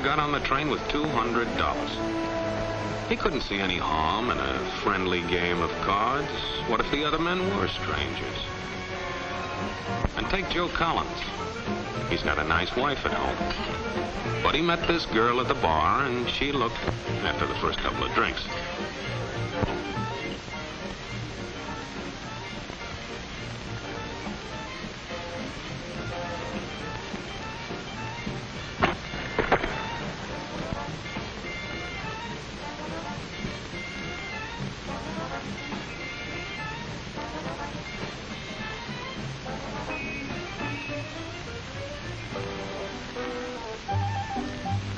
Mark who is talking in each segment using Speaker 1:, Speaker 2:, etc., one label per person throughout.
Speaker 1: got on the train with $200. He couldn't see any harm in a friendly game of cards. What if the other men were strangers? And take Joe Collins. He's got a nice wife at home. But he met this girl at the bar, and she looked, after the first couple of drinks.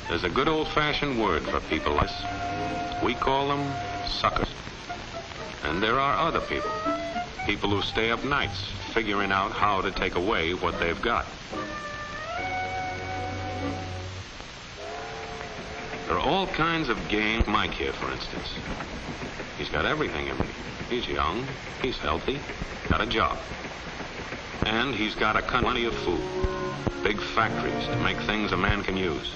Speaker 1: There's a good old-fashioned word for people like us. We call them suckers. And there are other people. People who stay up nights figuring out how to take away what they've got. There are all kinds of games. Mike here, for instance. He's got everything in him. He's young, he's healthy, got a job. And he's got plenty of food. Big factories to make things a man can use.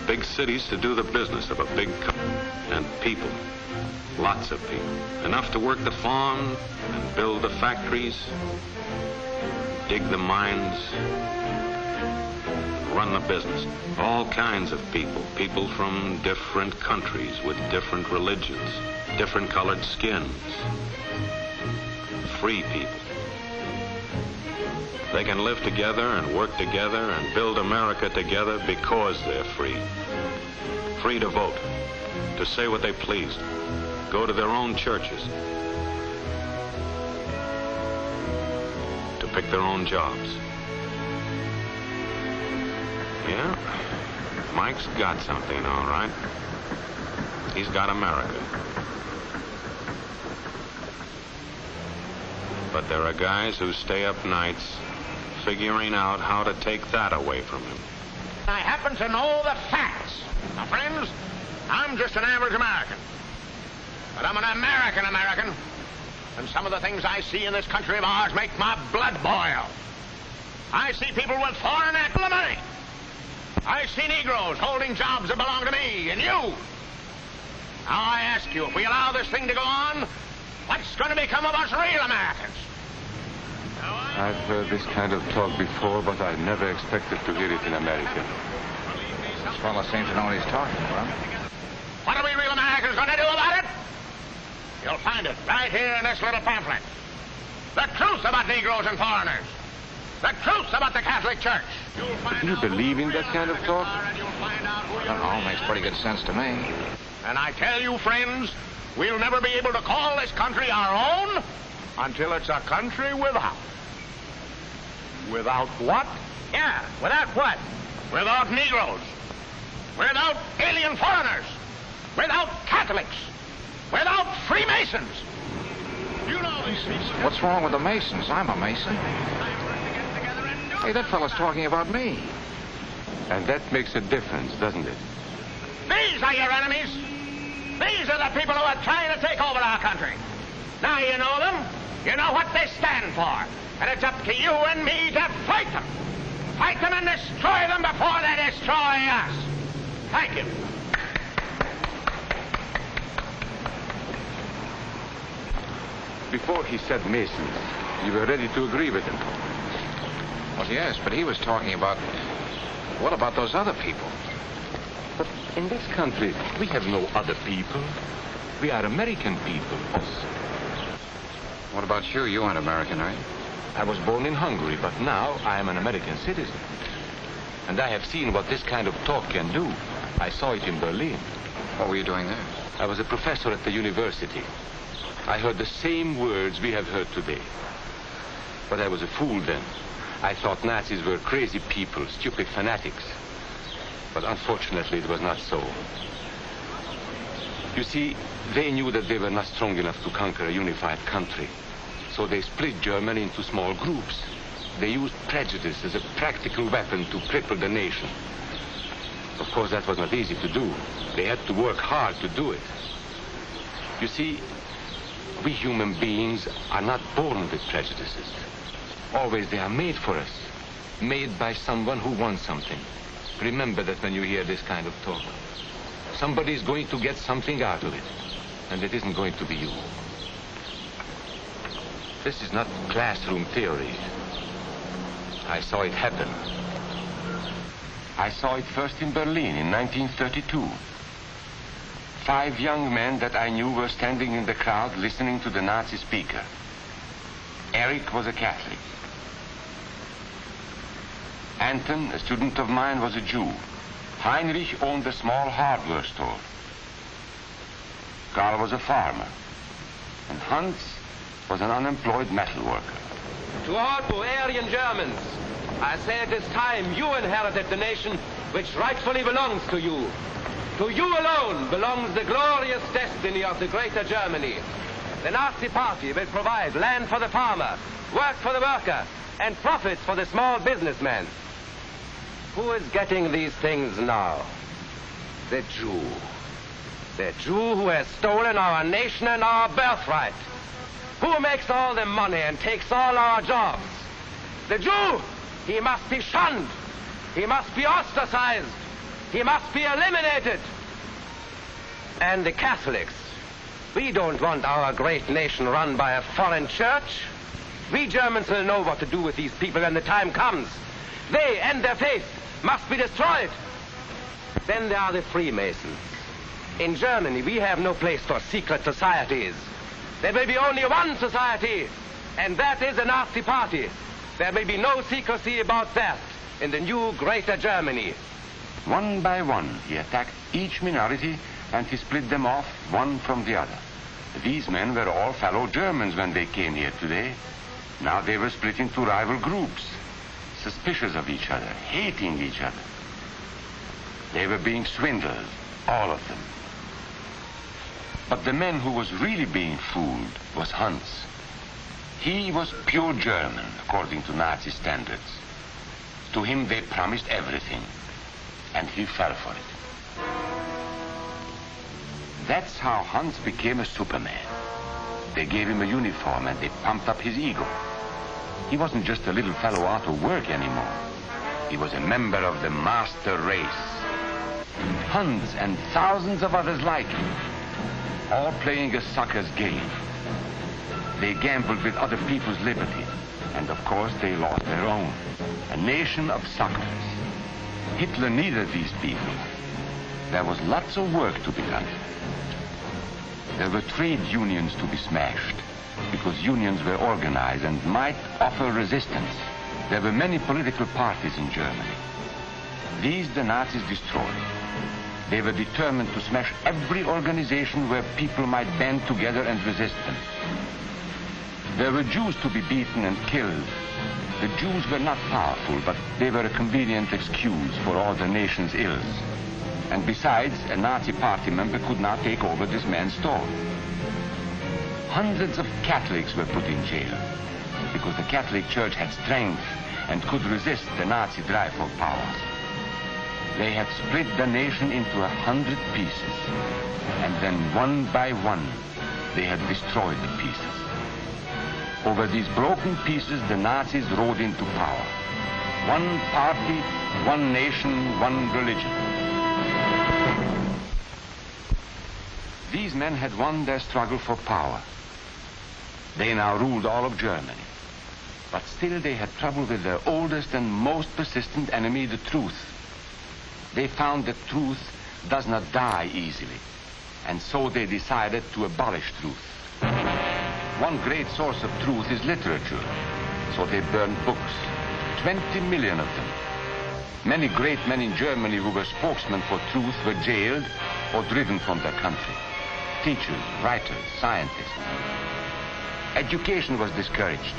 Speaker 1: Big cities to do the business of a big company. And people. Lots of people. Enough to work the farm and build the factories, dig the mines, run the business. All kinds of people. People from different countries with different religions, different colored skins. Free people. They can live together and work together and build America together because they're free. Free to vote, to say what they please, go to their own churches, to pick their own jobs. Yeah, Mike's got something, all right. He's got America. But there are guys who stay up nights figuring out how to take that away from him.
Speaker 2: I happen to know the facts. Now, friends, I'm just an average American. But I'm an American. And some of the things I see in this country of ours make my blood boil. I see people with foreign money. I see Negroes holding jobs that belong to me and you. Now, I ask you, if we allow this thing to go on, what's going to become of us real Americans?
Speaker 3: I've heard this kind of talk before, but I never expected to hear it in America.
Speaker 4: This fellow seems to know what he's talking about.
Speaker 2: What are we real Americans going to do about it? You'll find it right here in this little pamphlet. The truth about Negroes and foreigners. The truth about the Catholic Church.
Speaker 3: Do you believe in that kind of talk?
Speaker 4: I don't know, makes pretty good sense to me.
Speaker 2: And I tell you, friends, we'll never be able to call this country our own until it's a country without. Without what? Yeah, without what? Without Negroes. Without alien foreigners. Without Catholics. Without Freemasons. You know these people.
Speaker 4: What's wrong with the Masons? I'm a Mason. Hey, that fellow's talking about me.
Speaker 3: And that makes a difference, doesn't it?
Speaker 2: These are your enemies. These are the people who are trying to take over our country. Now you know them. You know what they stand for. And it's up to you and me to fight them. Fight them and destroy them before they destroy us. Thank you.
Speaker 3: Before he said Masons, you were ready to agree with him.
Speaker 4: Well, yes, but he was talking about... What about those other people?
Speaker 3: But in this country, we have no other people. We are American people.
Speaker 4: What about you? You aren't American, are you?
Speaker 3: I was born in Hungary, but now I am an American citizen. And I have seen what this kind of talk can do. I saw it in Berlin.
Speaker 4: What were you doing there?
Speaker 3: I was a professor at the university. I heard the same words we have heard today. But I was a fool then. I thought Nazis were crazy people, stupid fanatics. But unfortunately, it was not so. You see, they knew that they were not strong enough to conquer a unified country. So they split Germany into small groups. They used prejudice as a practical weapon to cripple the nation. Of course, that was not easy to do. They had to work hard to do it. You see, we human beings are not born with prejudices. Always they are made for us. Made by someone who wants something. Remember that when you hear this kind of talk. Somebody's going to get something out of it, and it isn't going to be you. This is not classroom theory. I saw it happen. I saw it first in Berlin in 1932. 5 young men that I knew were standing in the crowd listening to the Nazi speaker. Eric was a Catholic. Anton, a student of mine, was a Jew. Heinrich owned a small hardware store. Karl was a farmer. And Hans was an unemployed metal worker.
Speaker 5: To all Bavarian Germans, I say it is time you inherited the nation which rightfully belongs to you. To you alone belongs the glorious destiny of the greater Germany. The Nazi Party will provide land for the farmer, work for the worker, and profits for the small businessman. Who is getting these things now? The Jew. The Jew who has stolen our nation and our birthright. Who makes all the money and takes all our jobs? The Jew! He must be shunned. He must be ostracized. He must be eliminated. And the Catholics. We don't want our great nation run by a foreign church. We Germans will know what to do with these people when the time comes. They and their faith must be destroyed. Then there are the Freemasons. In Germany, we have no place for secret societies. There will be only one society, and that is the Nazi Party. There will be no secrecy about that in the new greater Germany.
Speaker 3: One by one, he attacked each minority and he split them off one from the other. These men were all fellow Germans when they came here today. Now they were split into rival groups, suspicious of each other, hating each other. They were being swindled, all of them. But the man who was really being fooled was Hans. He was pure German, according to Nazi standards. To him they promised everything, and he fell for it. That's how Hans became a Superman. They gave him a uniform and they pumped up his ego. He wasn't just a little fellow out of work anymore. He was a member of the master race. Hans and thousands of others like him, all playing a sucker's game. They gambled with other people's liberty, and of course they lost their own. A nation of suckers. Hitler needed these people. There was lots of work to be done. There were trade unions to be smashed, because unions were organized and might offer resistance. There were many political parties in Germany. These the Nazis destroyed. They were determined to smash every organization where people might band together and resist them. There were Jews to be beaten and killed. The Jews were not powerful, but they were a convenient excuse for all the nation's ills. And besides, a Nazi party member could not take over this man's store. Hundreds of Catholics were put in jail because the Catholic Church had strength and could resist the Nazi drive for power. They had split the nation into 100 pieces, and then one by one, they had destroyed the pieces. Over these broken pieces, the Nazis rode into power. One party, one nation, one religion. These men had won their struggle for power. They now ruled all of Germany. But still they had trouble with their oldest and most persistent enemy, the truth. They found that truth does not die easily, and so they decided to abolish truth. One great source of truth is literature, so they burned books, 20 million of them. Many great men in Germany who were spokesmen for truth were jailed or driven from their country. Teachers, writers, scientists. Education was discouraged.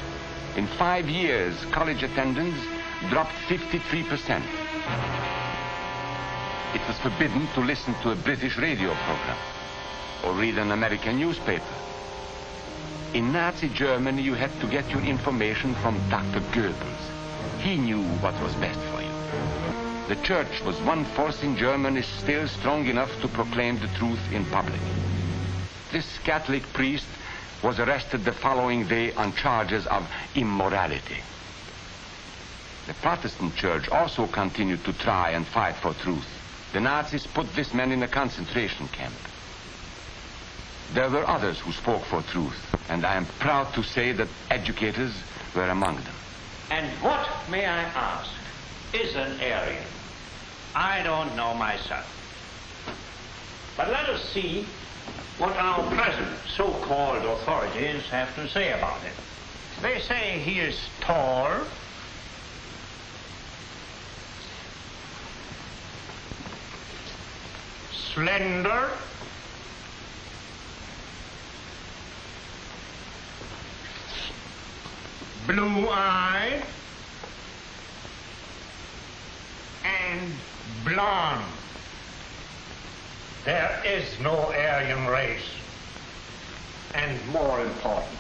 Speaker 3: In 5 years, college attendance dropped 53%. It was forbidden to listen to a British radio program or read an American newspaper. In Nazi Germany, you had to get your information from Dr. Goebbels. He knew what was best for you. The church was one force in Germany still strong enough to proclaim the truth in public. This Catholic priest was arrested the following day on charges of immorality. The Protestant church also continued to try and fight for truth. The Nazis put this man in a concentration camp. There were others who spoke for truth, and I am proud to say that educators were among them.
Speaker 6: And what, may I ask, is an Aryan? I don't know myself. But let us see what our present so-called authorities have to say about it. They say he is tall, slender, blue-eyed, and blonde. There is no Aryan race. And more important,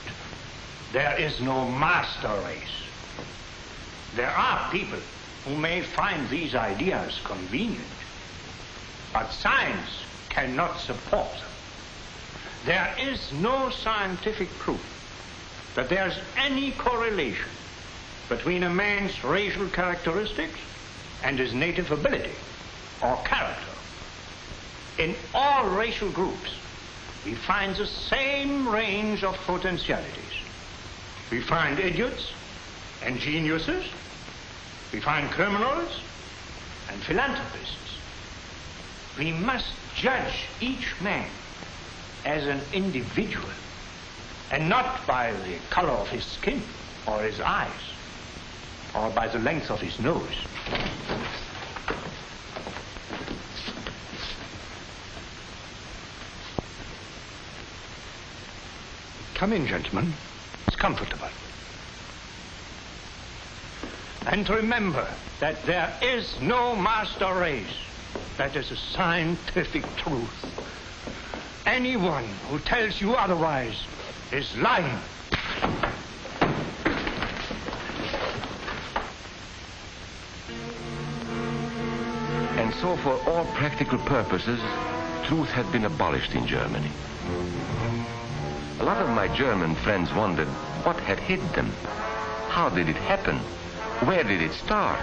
Speaker 6: there is no master race. There are people who may find these ideas convenient, but science cannot support them. There is no scientific proof that there's any correlation between a man's racial characteristics and his native ability or character. In all racial groups, we find the same range of potentialities. We find idiots and geniuses. We find criminals and philanthropists. We must judge each man as an individual and not by the color of his skin or his eyes or by the length of his nose. Come in, gentlemen. It's comfortable. And remember that there is no master race. That is a scientific truth. Anyone who tells you otherwise is lying.
Speaker 3: And so for all practical purposes, truth had been abolished in Germany. A lot of my German friends wondered what had hit them. How did it happen? Where did it start?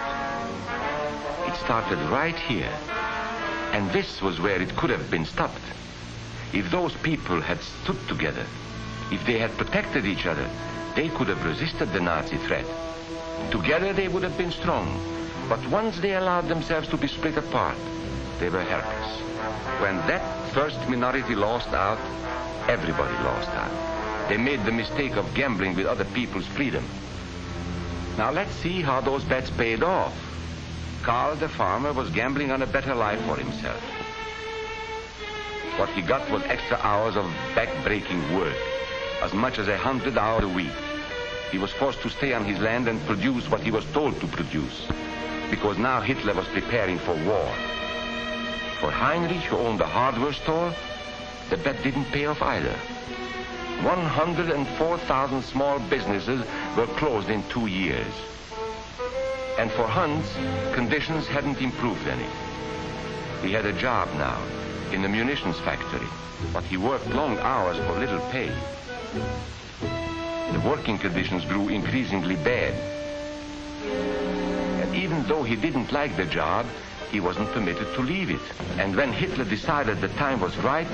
Speaker 3: It started right here. And this was where it could have been stopped. If those people had stood together, if they had protected each other, they could have resisted the Nazi threat. Together they would have been strong. But once they allowed themselves to be split apart, they were helpless. When that first minority lost out, everybody lost out. They made the mistake of gambling with other people's freedom. Now let's see how those bets paid off. Karl the farmer was gambling on a better life for himself. What he got was extra hours of back-breaking work, as much as 100 hours a week. He was forced to stay on his land and produce what he was told to produce, because now Hitler was preparing for war. For Heinrich, who owned a hardware store, the bet didn't pay off either. 104,000 small businesses were closed in 2 years. And for Hans, conditions hadn't improved any. He had a job now in a munitions factory, but he worked long hours for little pay. The working conditions grew increasingly bad. And even though he didn't like the job, he wasn't permitted to leave it. And when Hitler decided the time was right,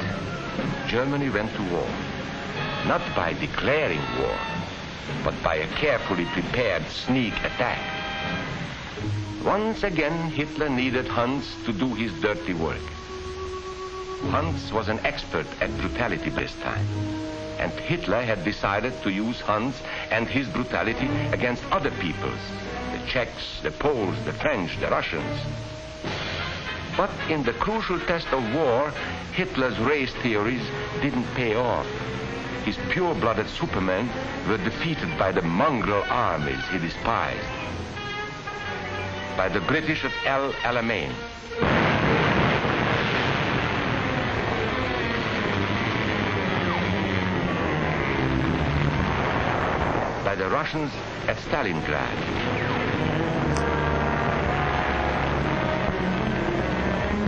Speaker 3: Germany went to war. Not by declaring war, but by a carefully prepared sneak attack. Once again, Hitler needed Hans to do his dirty work. Hans was an expert at brutality this time, and Hitler had decided to use Hans and his brutality against other peoples, the Czechs, the Poles, the French, the Russians. But in the crucial test of war, Hitler's race theories didn't pay off. His pure-blooded supermen were defeated by the mongrel armies he despised. By the British of El Alamein. By the Russians at Stalingrad.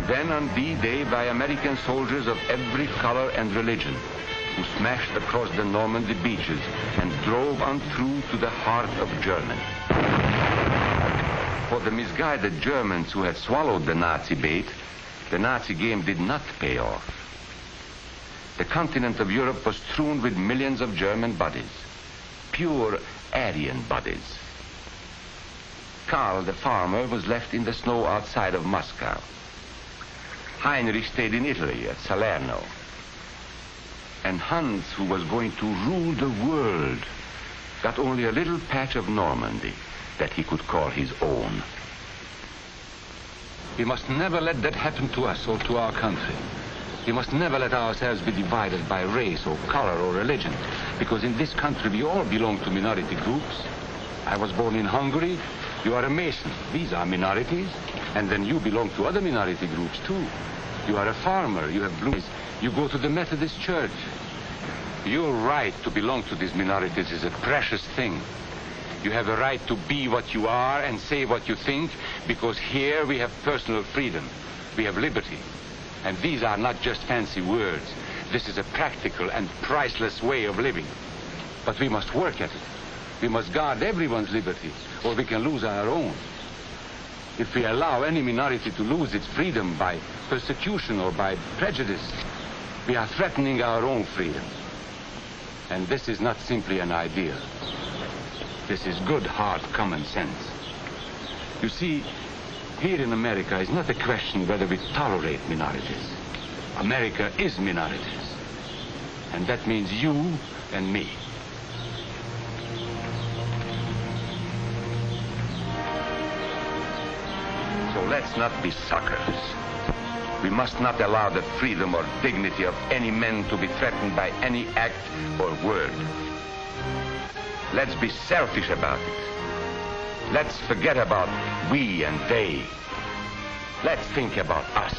Speaker 3: Then on D-Day by American soldiers of every color and religion, who smashed across the Normandy beaches and drove on through to the heart of Germany. For the misguided Germans who had swallowed the Nazi bait, the Nazi game did not pay off. The continent of Europe was strewn with millions of German bodies, pure Aryan bodies. Karl, the farmer, was left in the snow outside of Moscow. Heinrich stayed in Italy at Salerno. And Hans, who was going to rule the world, got only a little patch of Normandy that he could call his own. We must never let that happen to us or to our country. We must never let ourselves be divided by race or color or religion, because in this country we all belong to minority groups. I was born in Hungary. You are a Mason. These are minorities. And then you belong to other minority groups too. You are a farmer. You have blue eyes. You go to the Methodist Church. Your right to belong to these minorities is a precious thing. You have a right to be what you are and say what you think, because here we have personal freedom. We have liberty. And these are not just fancy words. This is a practical and priceless way of living. But we must work at it. We must guard everyone's liberty, or we can lose our own. If we allow any minority to lose its freedom by persecution or by prejudice, we are threatening our own freedom. And this is not simply an ideal. This is good, hard common sense. You see, here in America is not a question whether we tolerate minorities. America is minorities. And that means you and me. So let's not be suckers. We must not allow the freedom or dignity of any man to be threatened by any act or word. Let's be selfish about it. Let's forget about we and they. Let's think about us.